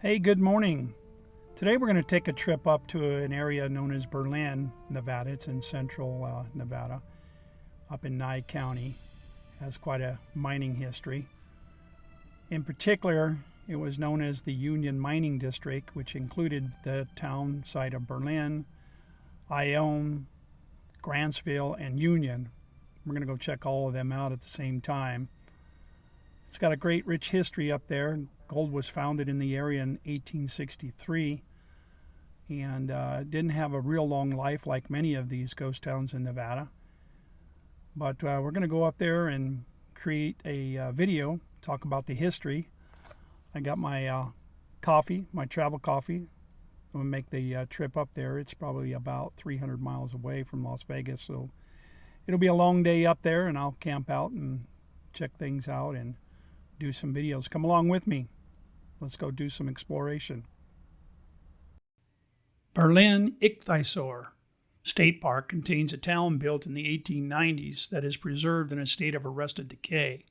Hey, good morning. Today we're going to take a trip up to an area known as Berlin, Nevada. It's in central Nevada, up in Nye County. It has quite a mining history. In particular, it was known as the Union Mining District, which included the town site of Berlin, Ione, Grantsville, and Union. We're going to go check all of them out at the same time. It's got a great rich history up there. Gold was founded in the area in 1863 and didn't have a real long life like many of these ghost towns in Nevada. But we're going to go up there and create a video, talk about the history. I got my coffee, my travel coffee. I'm going to make the trip up there. It's probably about 300 miles away from Las Vegas, so it'll be a long day up there, and I'll camp out and check things out and do some videos. Come along with me. Let's go do some exploration. Berlin-Ichthyosaur State Park contains a town built in the 1890s that is preserved in a state of arrested decay.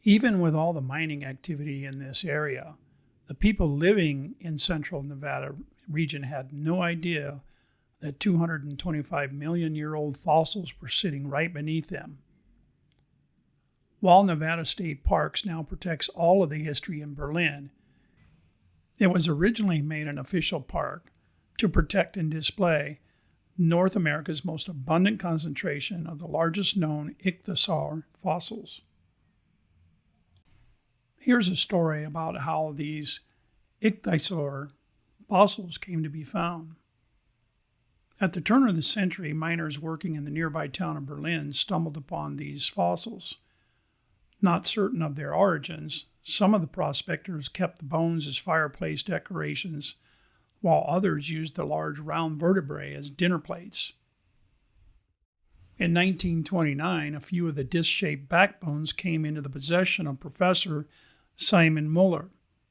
Even with all the mining activity in this area, the people living in central Nevada region had no idea that 225 million year old fossils were sitting right beneath them. While Nevada State Parks now protects all of the history in Berlin, it was originally made an official park to protect and display North America's most abundant concentration of the largest known ichthyosaur fossils. Here's a story about how these ichthyosaur fossils came to be found. At the turn of the century, miners working in the nearby town of Berlin stumbled upon these fossils. Not certain of their origins, some of the prospectors kept the bones as fireplace decorations, while others used the large round vertebrae as dinner plates. In 1929, a few of the disc-shaped backbones came into the possession of Professor Simon Muller,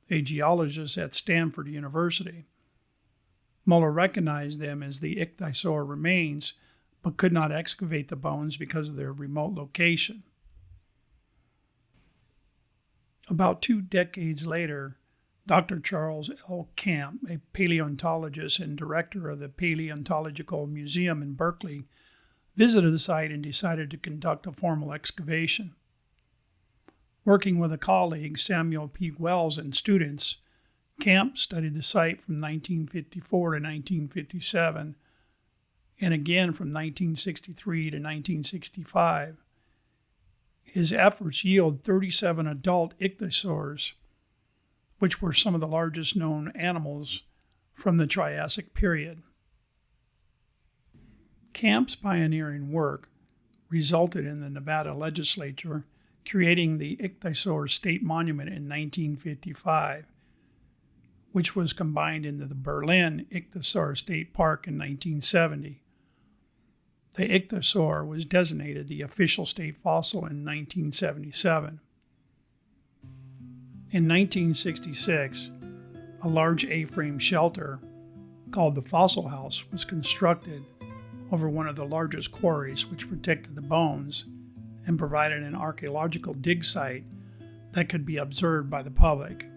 a geologist at Stanford University. Muller recognized them as the ichthyosaur remains, but could not excavate the bones because of their remote location. About 2 decades later, Dr. Charles L. Camp, a paleontologist and director of the Paleontological Museum in Berkeley, visited the site and decided to conduct a formal excavation. Working with a colleague, Samuel P. Wells, and students, Camp studied the site from 1954 to 1957, and again from 1963 to 1965. His efforts yield 37 adult ichthyosaurs, which were some of the largest known animals from the Triassic period. Camp's pioneering work resulted in the Nevada legislature creating the Ichthyosaur State Monument in 1955, which was combined into the Berlin-Ichthyosaur State Park in 1970. The ichthyosaur was designated the official state fossil in 1977. In 1966, a large A-frame shelter called the Fossil House was constructed over one of the largest quarries, which protected the bones and provided an archaeological dig site that could be observed by the public.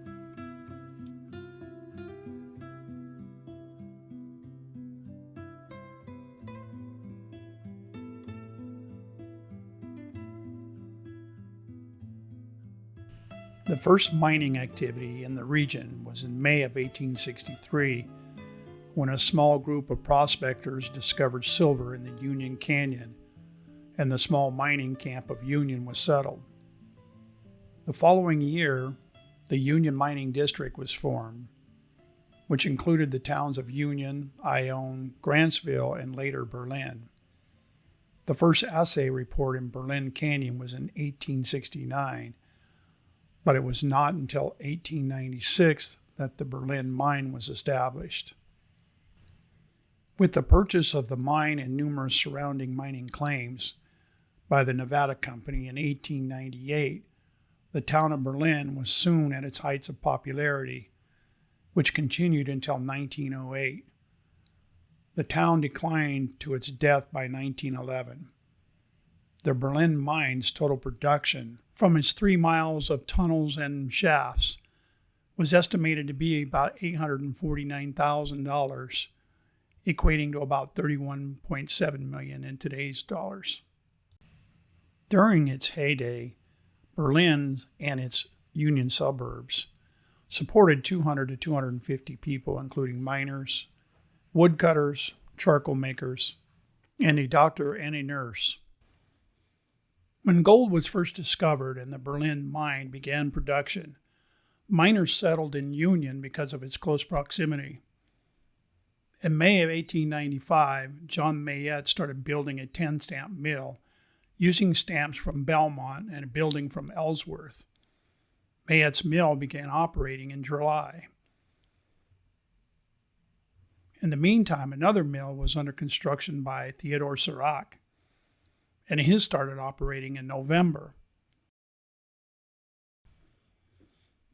The first mining activity in the region was in May of 1863, when a small group of prospectors discovered silver in the Union Canyon, and the small mining camp of Union was settled. The following year, the Union Mining District was formed, which included the towns of Union, Ione, Grantsville, and later Berlin. The first assay report in Berlin Canyon was in 1869, but it was not until 1896 that the Berlin mine was established. With the purchase of the mine and numerous surrounding mining claims by the Nevada Company in 1898, the town of Berlin was soon at its heights of popularity, which continued until 1908. The town declined to its death by 1911. The Berlin mine's total production from its 3 miles of tunnels and shafts was estimated to be about $849,000, equating to about $31.7 million in today's dollars. During its heyday, Berlin and its Union suburbs supported 200 to 250 people, including miners, woodcutters, charcoal makers, and a doctor and a nurse. When gold was first discovered and the Berlin mine began production, miners settled in Union because of its close proximity. In May of 1895, John Mayette started building a 10-stamp mill, using stamps from Belmont and a building from Ellsworth. Mayette's mill began operating in July. In the meantime, another mill was under construction by Theodore Serac, and his started operating in November.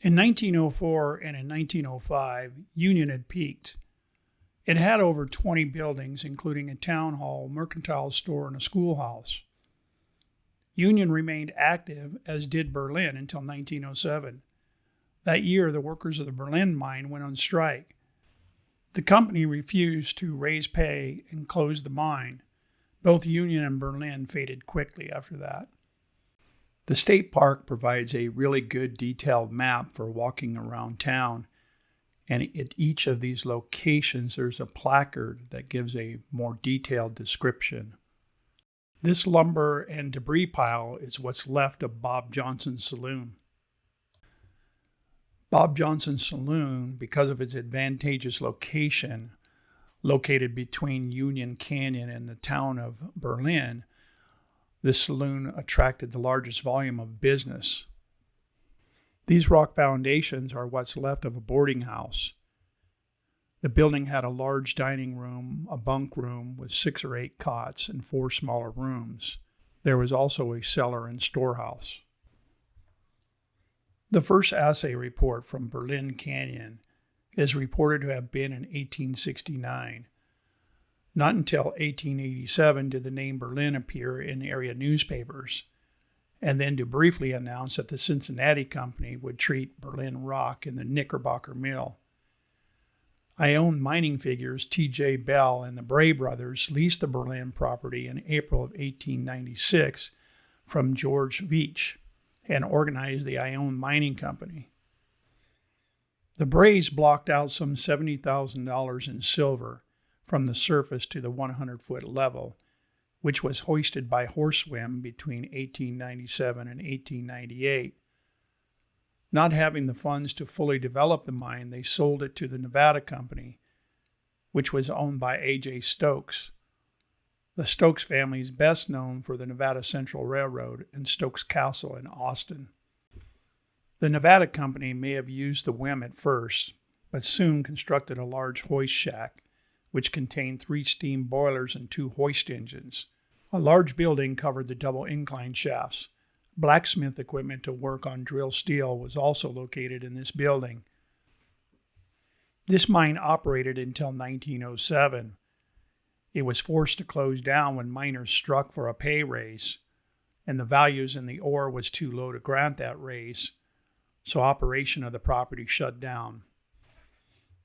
In 1904 and in 1905, Union had peaked. It had over 20 buildings, including a town hall, mercantile store, and a schoolhouse. Union remained active, as did Berlin, until 1907. That year, the workers of the Berlin mine went on strike. The company refused to raise pay and closed the mine. Both Union and Berlin faded quickly after that. The state park provides a really good detailed map for walking around town, and at each of these locations there's a placard that gives a more detailed description. This lumber and debris pile is what's left of Bob Johnson's saloon. Bob Johnson's saloon, because of its advantageous location, located between Union Canyon and the town of Berlin, this saloon attracted the largest volume of business. These rock foundations are what's left of a boarding house. The building had a large dining room, a bunk room with 6 or 8 cots, and 4 smaller rooms. There was also a cellar and storehouse. The first assay report from Berlin Canyon is reported to have been in 1869. Not until 1887 did the name Berlin appear in area newspapers, and then to briefly announce that the Cincinnati Company would treat Berlin rock in the Knickerbocker Mill. Ione mining figures T.J. Bell and the Bray brothers leased the Berlin property in April of 1896 from George Veach and organized the Ione Mining Company. The Brays blocked out some $70,000 in silver from the surface to the 100-foot level, which was hoisted by horsewhim between 1897 and 1898. Not having the funds to fully develop the mine, they sold it to the Nevada Company, which was owned by A.J. Stokes. The Stokes family is best known for the Nevada Central Railroad and Stokes Castle in Austin. The Nevada Company may have used the whim at first, but soon constructed a large hoist shack, which contained 3 steam boilers and 2 hoist engines. A large building covered the double incline shafts. Blacksmith equipment to work on drill steel was also located in this building. This mine operated until 1907. It was forced to close down when miners struck for a pay raise, and the values in the ore was too low to grant that raise, so operation of the property shut down.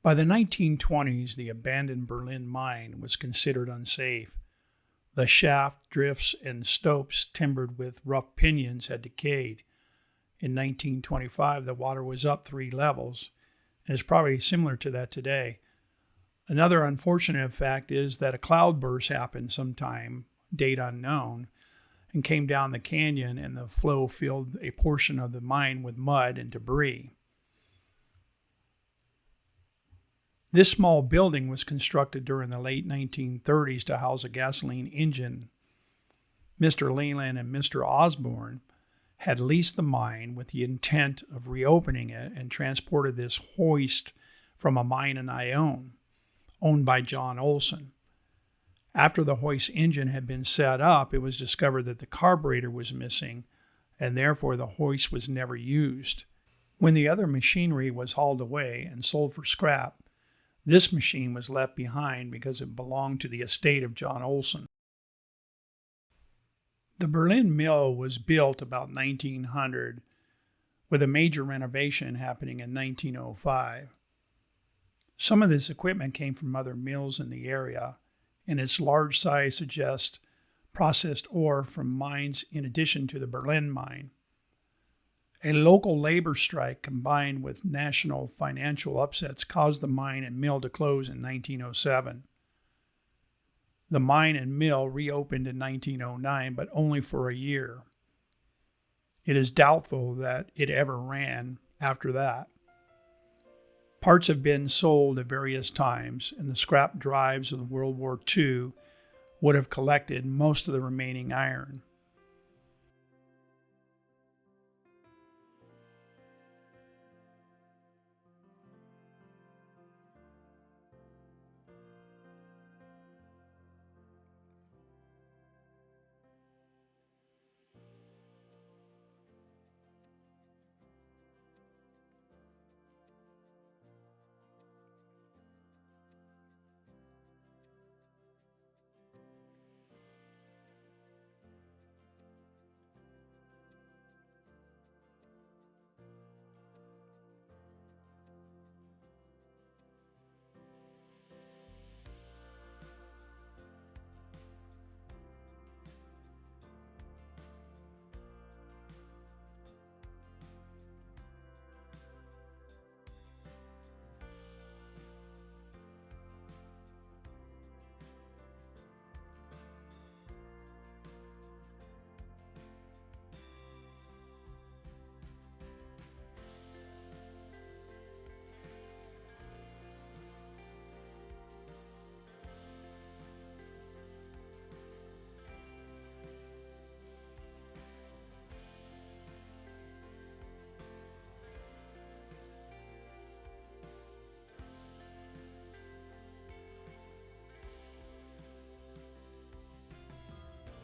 By the 1920s, the abandoned Berlin mine was considered unsafe. The shaft, drifts, and stopes timbered with rough pinions had decayed. In 1925, the water was up 3 levels, and is probably similar to that today. Another unfortunate fact is that a cloudburst happened sometime, date unknown, and came down the canyon, and the flow filled a portion of the mine with mud and debris. This small building was constructed during the late 1930s to house a gasoline engine. Mr. Leland and Mr. Osborne had leased the mine with the intent of reopening it and transported this hoist from a mine in Ione, owned by John Olson. After the hoist engine had been set up, it was discovered that the carburetor was missing, and therefore the hoist was never used. When the other machinery was hauled away and sold for scrap, this machine was left behind because it belonged to the estate of John Olson. The Berlin Mill was built about 1900. with a major renovation happening in 1905. Some of this equipment came from other mills in the area, and its large size suggests processed ore from mines in addition to the Berlin mine. A local labor strike combined with national financial upsets caused the mine and mill to close in 1907. The mine and mill reopened in 1909, but only for a year. It is doubtful that it ever ran after that. Parts have been sold at various times, and the scrap drives of World War II would have collected most of the remaining iron.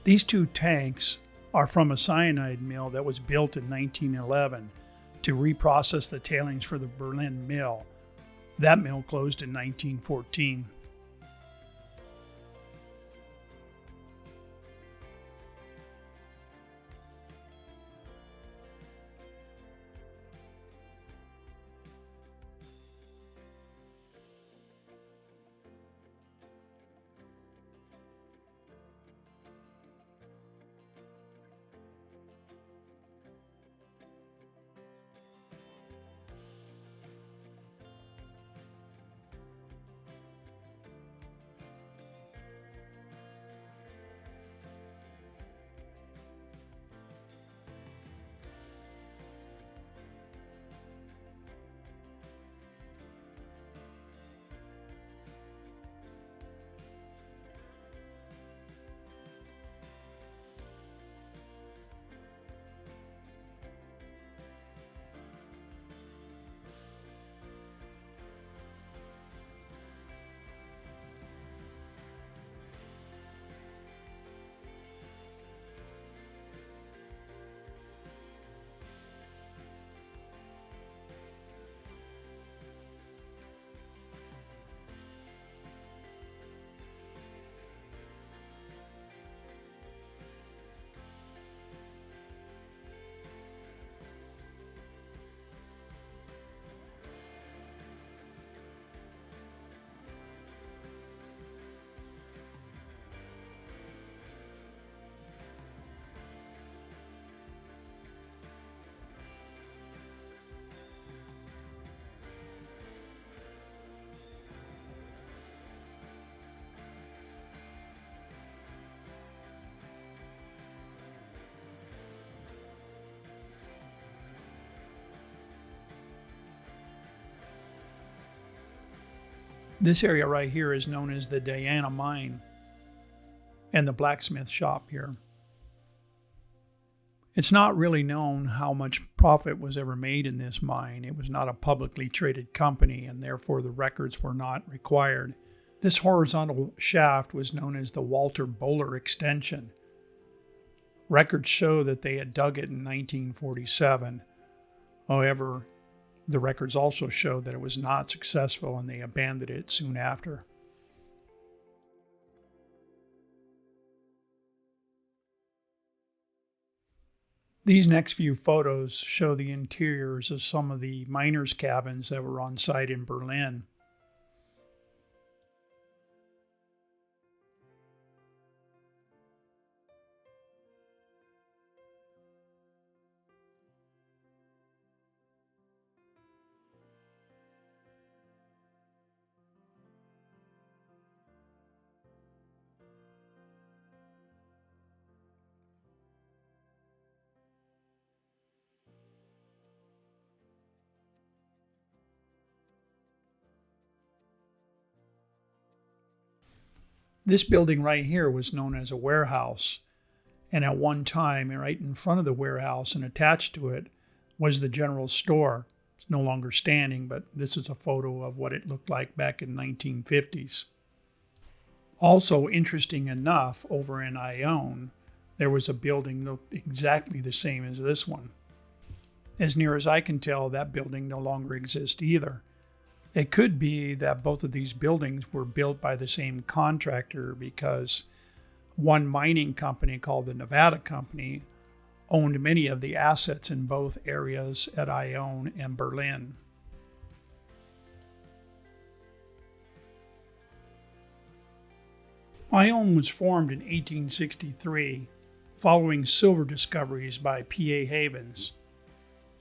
These two tanks are from a cyanide mill that was built in 1911 to reprocess the tailings for the Berlin mill. That mill closed in 1914. This area right here is known as the Diana Mine and the blacksmith shop here. It's not really known how much profit was ever made in this mine. It was not a publicly traded company, and therefore the records were not required. This horizontal shaft was known as the Walter Bowler extension. Records show that they had dug it in 1947. However, the records also show that it was not successful and they abandoned it soon after. These next few photos show the interiors of some of the miners' cabins that were on site in Berlin. This building right here was known as a warehouse, and at one time, right in front of the warehouse and attached to it, was the general store. It's no longer standing, but this is a photo of what it looked like back in the 1950s. Also interesting enough, over in Ione, there was a building that looked exactly the same as this one. As near as I can tell, that building no longer exists either. It could be that both of these buildings were built by the same contractor, because one mining company called the Nevada Company owned many of the assets in both areas at Ione and Berlin. Ione was formed in 1863 following silver discoveries by P.A. Havens.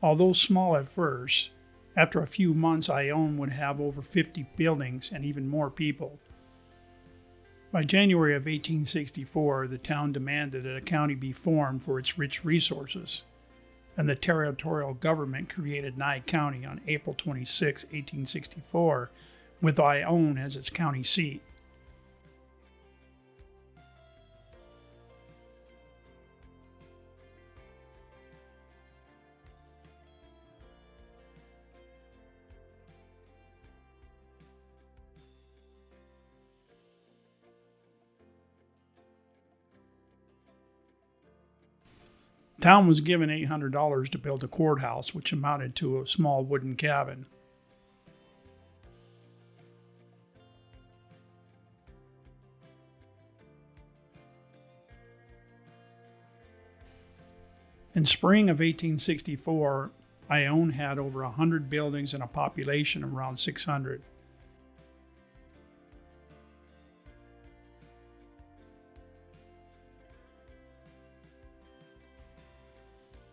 Although small at first, after a few months, Ione would have over 50 buildings and even more people. By January of 1864, the town demanded that a county be formed for its rich resources, and the territorial government created Nye County on April 26, 1864, with Ione as its county seat. The town was given $800 to build a courthouse, which amounted to a small wooden cabin. In spring of 1864, Ione had over 100 buildings and a population of around 600.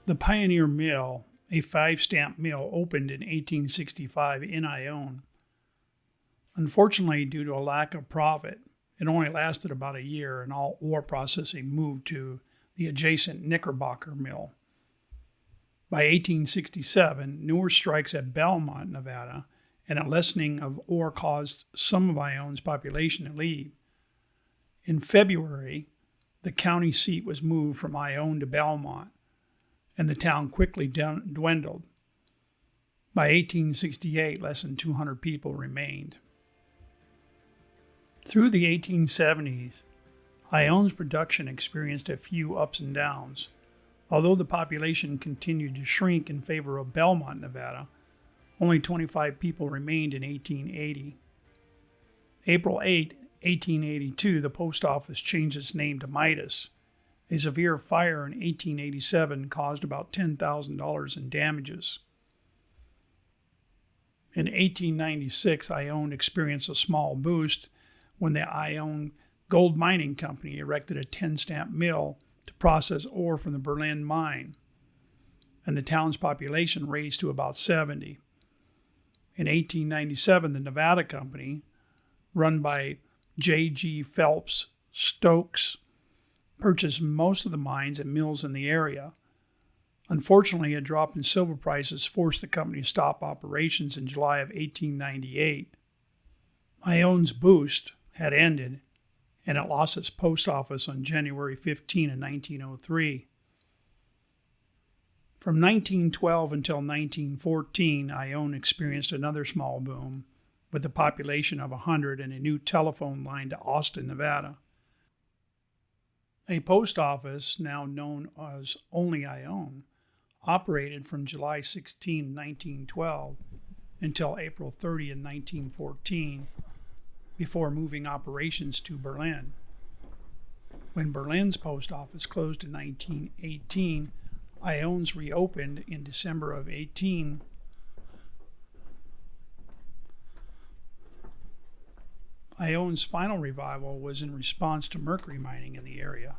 The Pioneer Mill, a 5-stamp mill, opened in 1865 in Ione. Unfortunately, due to a lack of profit, it only lasted about a year, and all ore processing moved to the adjacent Knickerbocker Mill. By 1867, newer strikes at Belmont, Nevada, and a lessening of ore caused some of Ione's population to leave. In February, the county seat was moved from Ione to Belmont, and the town quickly dwindled. By 1868, less than 200 people remained. Through the 1870s, Ione's production experienced a few ups and downs. Although the population continued to shrink in favor of Belmont, Nevada, only 25 people remained in 1880. April 8, 1882, the post office changed its name to Midas. A severe fire in 1887 caused about $10,000 in damages. In 1896, Ione experienced a small boost when the Ione Gold Mining Company erected a 10-stamp mill to process ore from the Berlin mine, and the town's population raised to about 70. In 1897, the Nevada Company, run by J.G. Phelps Stokes, purchased most of the mines and mills in the area. Unfortunately, a drop in silver prices forced the company to stop operations in July of 1898. Ione's boost had ended, and it lost its post office on January 15 of 1903. From 1912 until 1914, Ione experienced another small boom, with a population of 100 and a new telephone line to Austin, Nevada. A post office, now known as only Ione, operated from July 16, 1912 until April 30, 1914, before moving operations to Berlin. When Berlin's post office closed in 1918, Iones reopened in December of 18. Ione's final revival was in response to mercury mining in the area.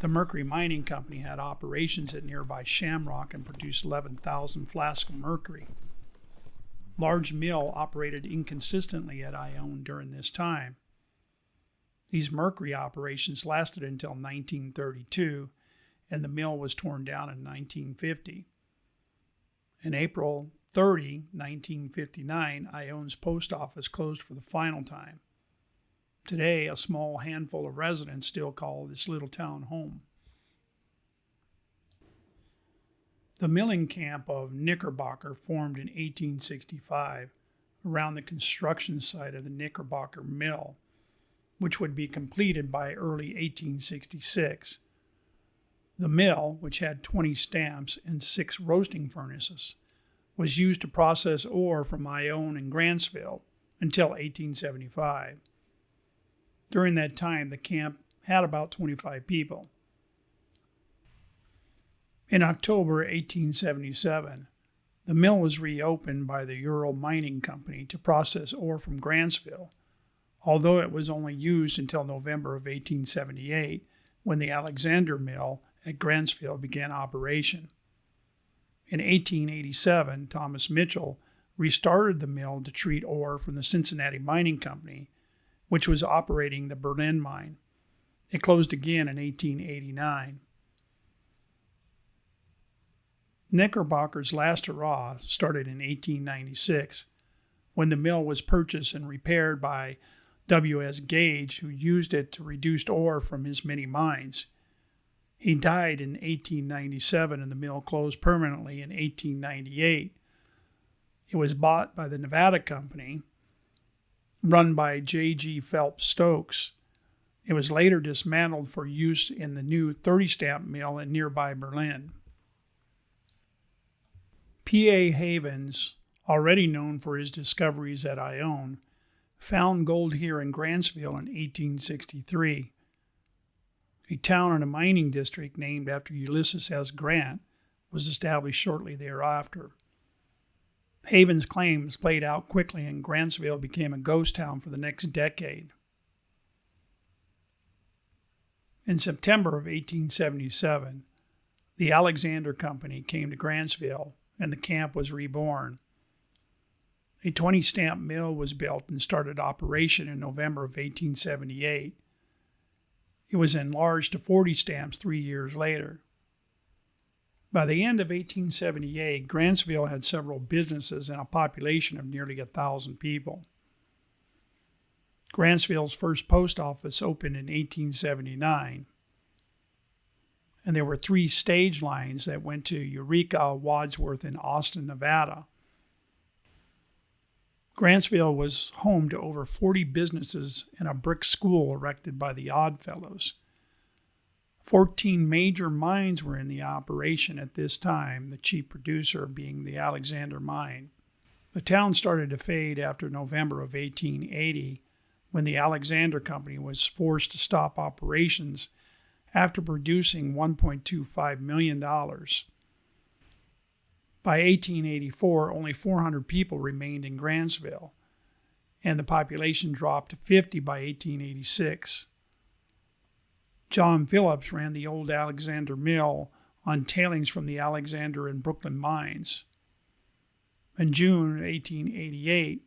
The Mercury Mining Company had operations at nearby Shamrock and produced 11,000 flasks of mercury. Large mill operated inconsistently at Ione during this time. These mercury operations lasted until 1932, and the mill was torn down in 1950. In April 30, 1959, Ione's post office closed for the final time. Today, a small handful of residents still call this little town home. The milling camp of Knickerbocker formed in 1865 around the construction site of the Knickerbocker Mill, which would be completed by early 1866. The mill, which had 20 stamps and 6 roasting furnaces, was used to process ore from Ione and Grantsville until 1875. During that time, the camp had about 25 people. In October 1877, the mill was reopened by the Ural Mining Company to process ore from Grantsville, although it was only used until November of 1878, when the Alexander Mill at Grantsville began operation. In 1887, Thomas Mitchell restarted the mill to treat ore from the Cincinnati Mining Company, which was operating the Berlin mine. It closed again in 1889. Knickerbocker's last hurrah started in 1896, when the mill was purchased and repaired by W.S. Gage, who used it to reduce ore from his many mines. He died in 1897, and the mill closed permanently in 1898. It was bought by the Nevada Company, run by J.G. Phelps Stokes. It was later dismantled for use in the new 30-stamp mill in nearby Berlin. P.A. Havens, already known for his discoveries at Ione, found gold here in Grantsville in 1863. A town in a mining district named after Ulysses S. Grant was established shortly thereafter. Havens' claims played out quickly, and Grantsville became a ghost town for the next decade. In September of 1877, the Alexander Company came to Grantsville, and the camp was reborn. A 20-stamp mill was built and started operation in November of 1878. It was enlarged to 40 stamps 3 years later. By the end of 1878, Grantsville had several businesses and a population of nearly 1,000 people. Grantsville's first post office opened in 1879, and there were 3 stage lines that went to Eureka, Wadsworth, and Austin, Nevada. Grantsville was home to over 40 businesses and a brick school erected by the Oddfellows. 14 major mines were in the operation at this time, the chief producer being the Alexander Mine. The town started to fade after November of 1880, when the Alexander Company was forced to stop operations after producing $1.25 million. By 1884, only 400 people remained in Grantsville, and the population dropped to 50 by 1886. John Phillips ran the old Alexander Mill on tailings from the Alexander and Brooklyn mines. In June 1888,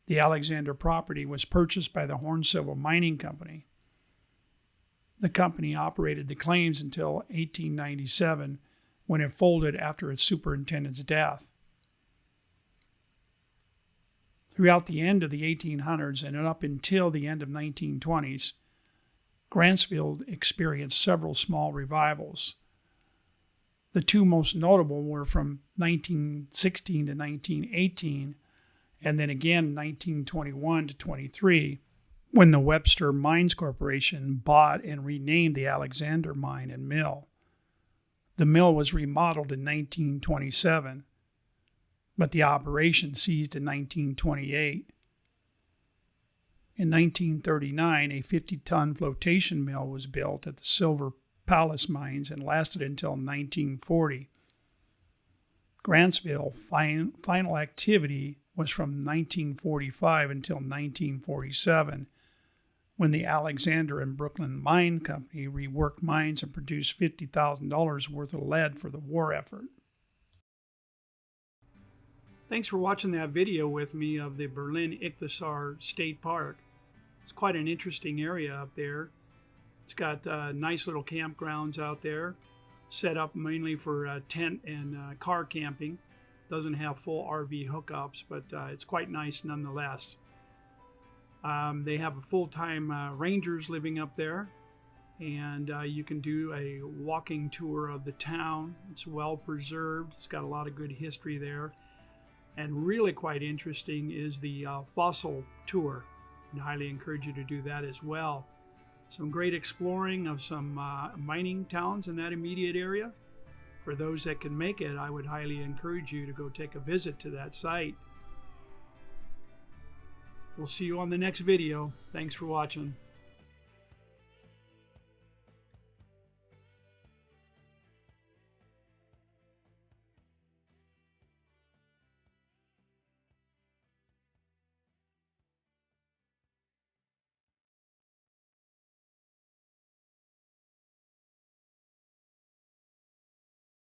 the Alexander property was purchased by the Horn-Silver Mining Company. The company operated the claims until 1897, when it folded after its superintendent's death. Throughout the end of the 1800s and up until the end of 1920s, Grantsville experienced several small revivals. The 2 most notable were from 1916 to 1918, and then again 1921 to 23, when the Webster Mines Corporation bought and renamed the Alexander Mine and Mill. The mill was remodeled in 1927, but the operation ceased in 1928. In 1939, a 50-ton flotation mill was built at the Silver Palace mines and lasted until 1940. Grantsville final activity was from 1945 until 1947, when the Alexander and Brooklyn Mine Company reworked mines and produced $50,000 worth of lead for the war effort. Thanks for watching that video with me of the Berlin-Ichthyosaur State Park. It's quite an interesting area up there. It's got nice little campgrounds out there, set up mainly for tent and car camping. Doesn't have full RV hookups, but it's quite nice nonetheless. They have a full-time rangers living up there, and you can do a walking tour of the town. It's well preserved. It's got a lot of good history there. And really quite interesting is the fossil tour. I highly encourage you to do that as well. Some great exploring of some mining towns in that immediate area. For those that can make it, I would highly encourage you to go take a visit to that site. We'll see you on the next video. Thanks for watching.